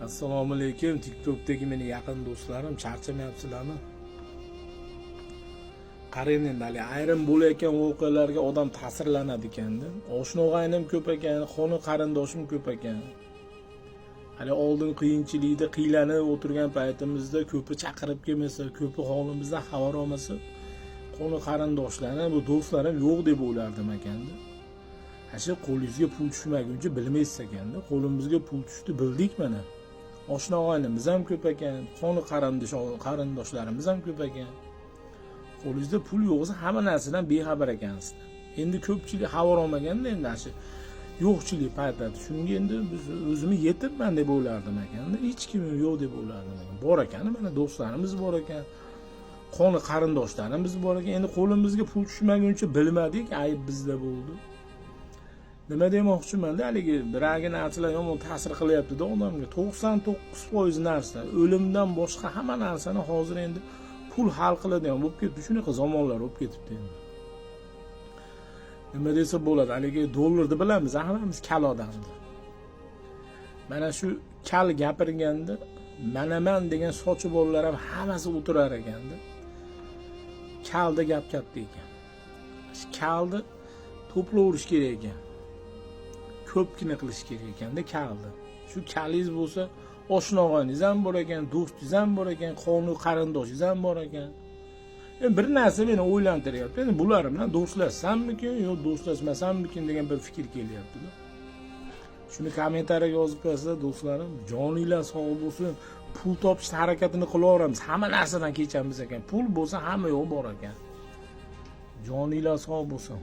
Assalomu alaykum. TikTokdagi meni yaqin do'stlarim, charchamayapsizlarmi? Qarang endi, hali ayrim bo'layotgan voqealarga odam ta'sirlanadi ekanda. Oshna-og'aynim ko'p ekan, xona qarindoshim ko'p ekan. Hali oldin qiyinchilikda qiylanib o'tirgan paytimizda ko'pi chaqirib kelmasa, ko'pi holimizdan xabar olmasa, xona qarindoshlarim, bu do'stlarim yo'q deb o'ylardim ekanda. Shu qo'lingizga pul tushmaguncha bilmaysiz ekanda. Qo'limizga pul tushdi, bildik mana. Oshna-og'aynimiz ham ko'p ekan, xona qarindoshlarimiz ham ko'p ekan. Qo'lingizda pul yo'qsa hamma narsadan bexabar ekansiz. Endi ko'pchilik xabar olmaganda endi shu yo'qchilik paytida shunga endi biz o'zimiz yetibman deb o'ylardim ekanda. Hech kim yo'q deb o'ylardim ekan. Bor ekan, mana do'stlarimiz bor ekan. Xona qarindoshlarimiz bor ekan. Endi qo'limizga pul tushmaguncha bilmadik, ayb bizda bo'ldi. Nima demoqchiman-da, haligi biragi narsalar yomon ta'sir qilyapti-da odamga. 99% narsa, o'limdan boshqa hamma narsani hozir endi pul hal qiladigan bo'lib ketdi. Shunaqa zamonlar bo'lib ketibdi endi. Nima desa bo'ladi, haligi dollarni bilamiz, hammamiz kal odamdi. Mana shu kal gapirganda, manaman degan sochi bolalar ham hammasi o'tirar ekanda. Kalda gap katta ekan. Shu kalni to'plaverish kerak ekan. Ko'pgina qilish kerak ekanda kalni. Shu kalingiz bo'lsa, oshna-og'ayningiz ham bor ekan, do'stingiz ham bor ekan, qonun qarindoshingiz ham bor ekan. Endi bir narsa meni o'ylantiryapti. Endi bular bilan do'stlashsammikin, yo do'stlashmasammikin degan bir fikr kelyapti-da. Shuni kommentariyaga yozib qo'yasizlar do'stlarim. Joninglar sog' bo'lsin. Pul topish harakatini qilaveramiz. Hamma narsadan kechamiz ekan. Pul bo'lsa hamma yo'q bor ekan. Joninglar sog' bo'lsin.